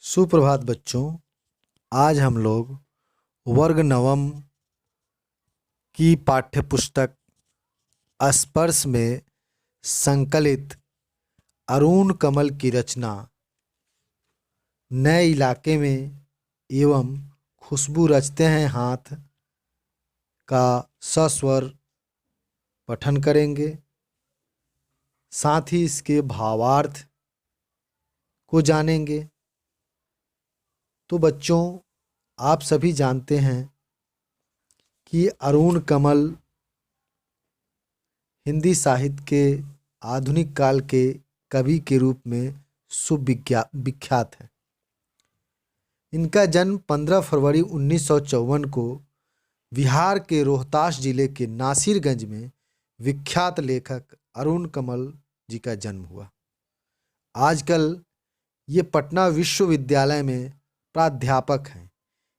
सुप्रभात बच्चों। आज हम लोग वर्ग नवम की पाठ्य पुस्तक स्पर्श में संकलित अरुण कमल की रचना नए इलाके में एवं खुशबू रचते हैं हाथ का सस्वर पठन करेंगे। साथ ही इसके भावार्थ को जानेंगे। तो बच्चों, आप सभी जानते हैं कि अरुण कमल हिंदी साहित्य के आधुनिक काल के कवि के रूप में विख्यात है। इनका जन्म 15 फरवरी 1954 को बिहार के रोहतास जिले के नासिरगंज में विख्यात लेखक अरुण कमल जी का जन्म हुआ। आजकल ये पटना विश्वविद्यालय में प्राध्यापक हैं।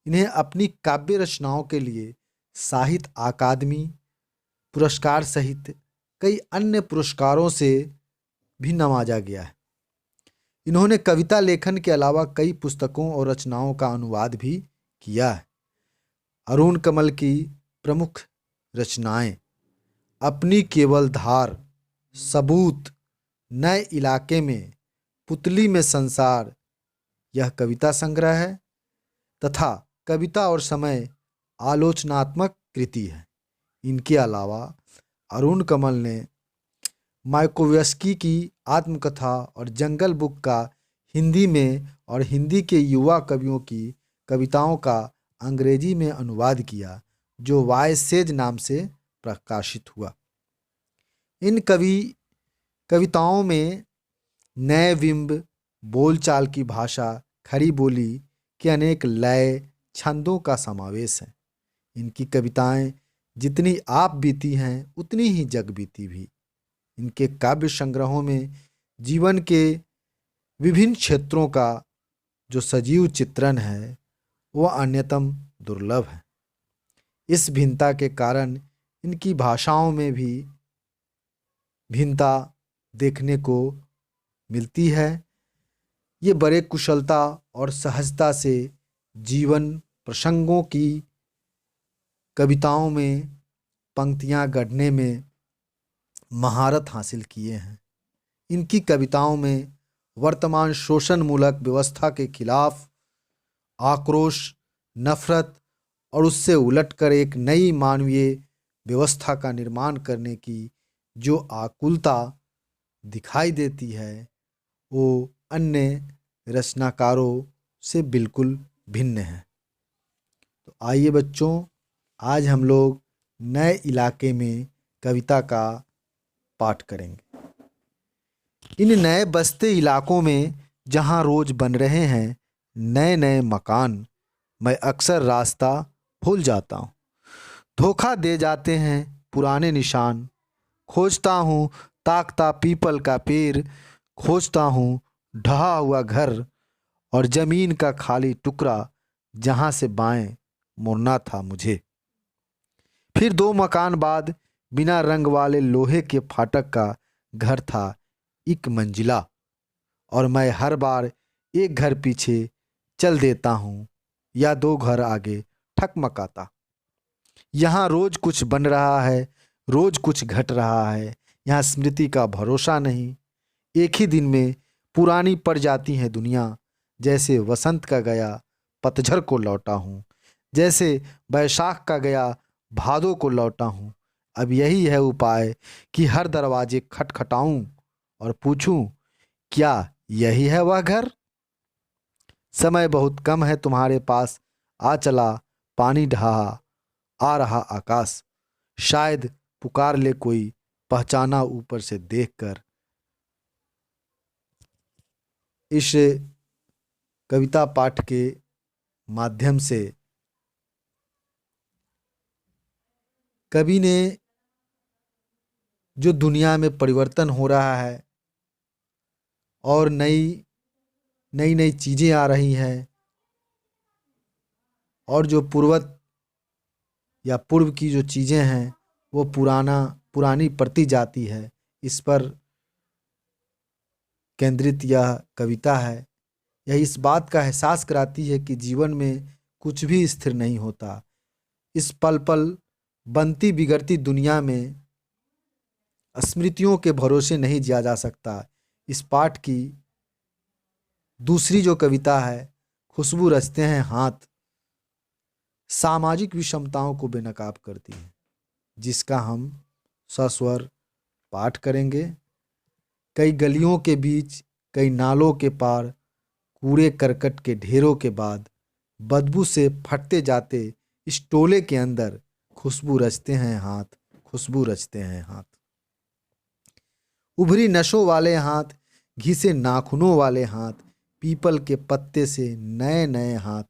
इन्हें अपनी काव्य रचनाओं के लिए साहित्य अकादमी पुरस्कार सहित कई अन्य पुरस्कारों से भी नवाजा गया है। इन्होंने कविता लेखन के अलावा कई पुस्तकों और रचनाओं का अनुवाद भी किया है। अरुण कमल की प्रमुख रचनाएं अपनी केवल धार, सबूत, नए इलाके में, पुतली में संसार यह कविता संग्रह है तथा कविता और समय आलोचनात्मक कृति है। इनके अलावा अरुण कमल ने मायाकोव्स्की की आत्मकथा और जंगल बुक का हिंदी में और हिंदी के युवा कवियों की कविताओं का अंग्रेजी में अनुवाद किया, जो वायसेज नाम से प्रकाशित हुआ। इन कविताओं में नए बिंब, बोलचाल की भाषा, खड़ी बोली के अनेक लय, छंदों का समावेश है। इनकी कविताएं जितनी आप बीती हैं उतनी ही जग बीती भी। इनके काव्य संग्रहों में जीवन के विभिन्न क्षेत्रों का जो सजीव चित्रण है वह अन्यतम दुर्लभ है। इस भिन्नता के कारण इनकी भाषाओं में भी भिन्नता देखने को मिलती है। ये बड़े कुशलता और सहजता से जीवन प्रसंगों की कविताओं में पंक्तियां गढ़ने में महारत हासिल किए हैं। इनकी कविताओं में वर्तमान शोषणमूलक व्यवस्था के खिलाफ आक्रोश, नफरत और उससे उलटकर एक नई मानवीय व्यवस्था का निर्माण करने की जो आकुलता दिखाई देती है वो अन्य रचनाकारों से बिल्कुल भिन्न है। तो आइए बच्चों, आज हम लोग नए इलाके में कविता का पाठ करेंगे। इन नए बसते इलाकों में जहाँ रोज बन रहे हैं नए नए मकान, मैं अक्सर रास्ता भूल जाता हूँ। धोखा दे जाते हैं पुराने निशान। खोजता हूँ ताकता पीपल का पेड़, खोजता हूँ ढहा हुआ घर और जमीन का खाली टुकड़ा जहाँ से बाएं मुड़ना था मुझे। फिर 2 मकान बाद बिना रंग वाले लोहे के फाटक का घर था, 1 मंजिला, और मैं हर बार एक घर पीछे चल देता हूँ या 2 घर आगे ठकमकाता। यहाँ रोज कुछ बन रहा है, रोज कुछ घट रहा है। यहाँ स्मृति का भरोसा नहीं। एक ही दिन में पुरानी पड़ जाती है दुनिया। जैसे वसंत का गया पतझड़ को लौटा हूँ, जैसे बैसाख का गया भादों को लौटा हूँ। अब यही है उपाय कि हर दरवाजे खटखटाऊं और पूछूं, क्या यही है वह घर? समय बहुत कम है तुम्हारे पास, आ चला पानी ढहा, आ रहा आकाश। शायद पुकार ले कोई, पहचाना ऊपर से देखकर। इस कविता पाठ के माध्यम से कवि ने जो दुनिया में परिवर्तन हो रहा है और नई नई चीज़ें आ रही हैं और जो पूर्वत या पूर्व की जो चीज़ें हैं वो पुरानी पड़ती जाती है, इस पर केंद्रित यह कविता है। यह इस बात का एहसास कराती है कि जीवन में कुछ भी स्थिर नहीं होता। इस पल पल बनती बिगड़ती दुनिया में स्मृतियों के भरोसे नहीं जिया जा सकता। इस पाठ की दूसरी जो कविता है, खुशबू रचते हैं हाथ, सामाजिक विषमताओं को बेनकाब करती है, जिसका हम सस्वर पाठ करेंगे। कई गलियों के बीच, कई नालों के पार, कूड़े करकट के ढेरों के बाद, बदबू से फटते जाते इस टोले के अंदर, खुशबू रचते हैं हाथ, खुशबू रचते हैं हाथ। उभरी नशों वाले हाथ, घिसे नाखूनों वाले हाथ, पीपल के पत्ते से नए नए हाथ,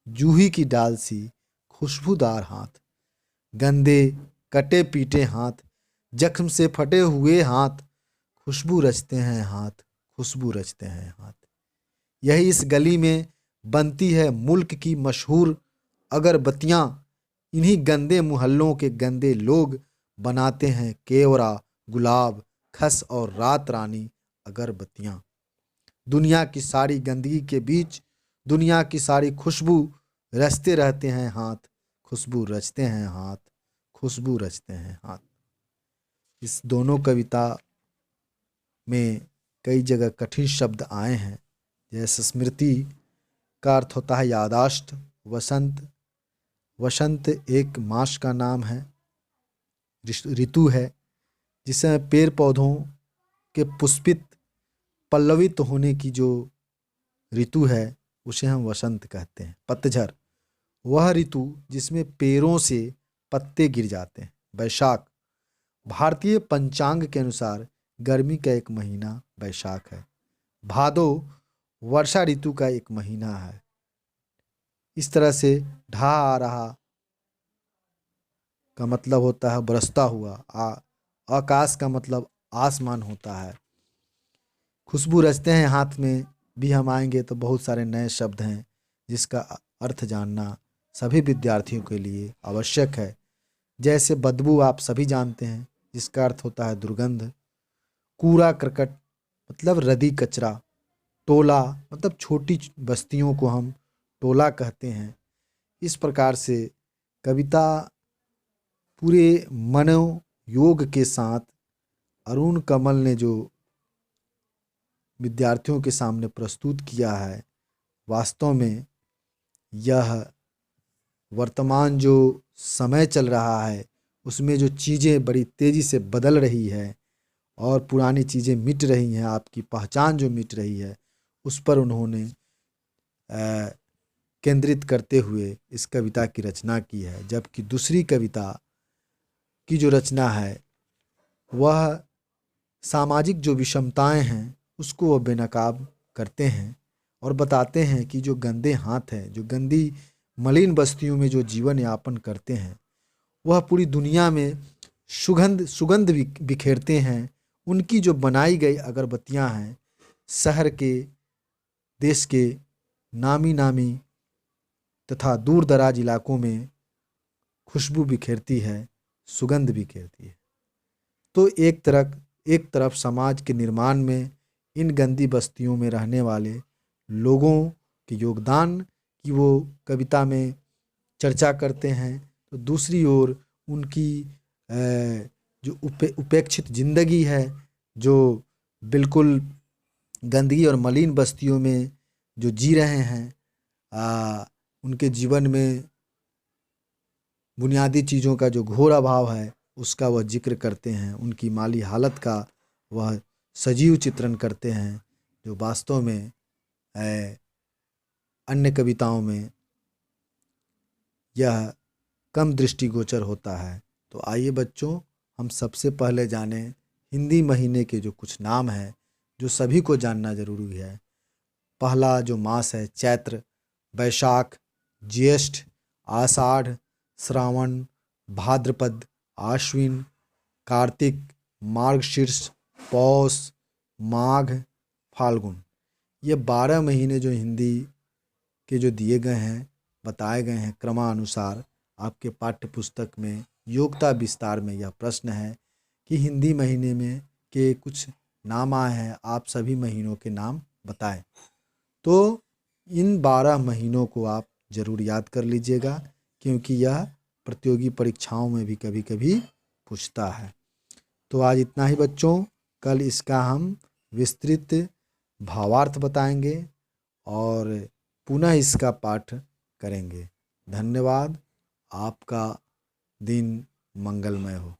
जूही की डाल सी खुशबूदार हाथ, गंदे कटे पीटे हाथ, जख्म से फटे हुए हाथ, खुशबू रचते हैं हाथ, खुशबू रचते हैं हाथ। यही इस गली में बनती है मुल्क की मशहूर अगरबत्तियाँ। इन्हीं गंदे मोहल्लों के गंदे लोग बनाते हैं केवड़ा, गुलाब, खस और रात रानी अगरबत्तियाँ। दुनिया की सारी गंदगी के बीच दुनिया की सारी खुशबू रचते रहते हैं हाथ, खुशबू रचते हैं हाथ, खुशबू रचते हैं हाथ। इस दोनों कविता में कई जगह कठिन शब्द आए हैं, जैसे स्मृति का अर्थ होता है यादाश्त, वसंत, वसंत एक मास का नाम है, ऋतु है जिसमें पेड़ पौधों के पुष्पित पल्लवित होने की जो ऋतु है उसे हम वसंत कहते हैं। पतझड़ वह ऋतु जिसमें पेड़ों से पत्ते गिर जाते हैं। बैसाख भारतीय पंचांग के अनुसार गर्मी का एक महीना बैसाख है। भादो वर्षा ऋतु का एक महीना है। इस तरह से ढा आ रहा का मतलब होता है बरसता हुआ, आकाश का मतलब आसमान होता है। खुशबू रचते हैं हाथ में भी हम आएंगे तो बहुत सारे नए शब्द हैं जिसका अर्थ जानना सभी विद्यार्थियों के लिए आवश्यक है। जैसे बदबू आप सभी जानते हैं जिसका अर्थ होता है दुर्गंध। कूड़ा करकट मतलब रद्दी कचरा। टोला मतलब छोटी बस्तियों को हम टोला कहते हैं। इस प्रकार से कविता पूरे मनोयोग के साथ अरुण कमल ने जो विद्यार्थियों के सामने प्रस्तुत किया है, वास्तव में यह वर्तमान जो समय चल रहा है उसमें जो चीज़ें बड़ी तेज़ी से बदल रही है और पुरानी चीज़ें मिट रही हैं, आपकी पहचान जो मिट रही है, उस पर उन्होंने केंद्रित करते हुए इस कविता की रचना की है। जबकि दूसरी कविता की जो रचना है वह सामाजिक जो विषमताएं हैं उसको वह बेनकाब करते हैं और बताते हैं कि जो गंदे हाथ हैं, जो गंदी मलिन बस्तियों में जो जीवन यापन करते हैं, वह पूरी दुनिया में सुगंध बिखेरते हैं। उनकी जो बनाई गई अगरबत्तियां हैं शहर के, देश के नामी नामी तथा दूर दराज इलाकों में खुशबू बिखेरती है, सुगंध बिखेरती है। तो एक तरफ समाज के निर्माण में इन गंदी बस्तियों में रहने वाले लोगों के योगदान की वो कविता में चर्चा करते हैं, तो दूसरी ओर उनकी जो उपेक्षित जिंदगी है, जो बिल्कुल गंदगी और मलिन बस्तियों में जो जी रहे हैं, उनके जीवन में बुनियादी चीज़ों का जो घोर अभाव है उसका वह जिक्र करते हैं। उनकी माली हालत का वह सजीव चित्रण करते हैं, जो वास्तव में अन्य कविताओं में यह कम दृष्टिगोचर होता है। तो आइए बच्चों, हम सबसे पहले जानें हिंदी महीने के जो कुछ नाम हैं जो सभी को जानना जरूरी है। पहला जो मास है चैत्र, बैसाख, ज्येष्ठ, आषाढ़, श्रावण, भाद्रपद, आश्विन, कार्तिक, मार्गशीर्ष, पौष, माघ, फाल्गुन। ये 12 महीने जो हिंदी के जो दिए गए हैं, बताए गए हैं क्रमानुसार। आपके पाठ्य पुस्तक में योग्यता विस्तार में यह प्रश्न है कि हिंदी महीने में के कुछ नाम आए हैं, आप सभी महीनों के नाम बताएं। तो इन 12 महीनों को आप ज़रूर याद कर लीजिएगा, क्योंकि यह प्रतियोगी परीक्षाओं में भी कभी कभी पूछता है। तो आज इतना ही बच्चों, कल इसका हम विस्तृत भावार्थ बताएंगे और पुनः इसका पाठ करेंगे। धन्यवाद। आपका दिन मंगलमय हो।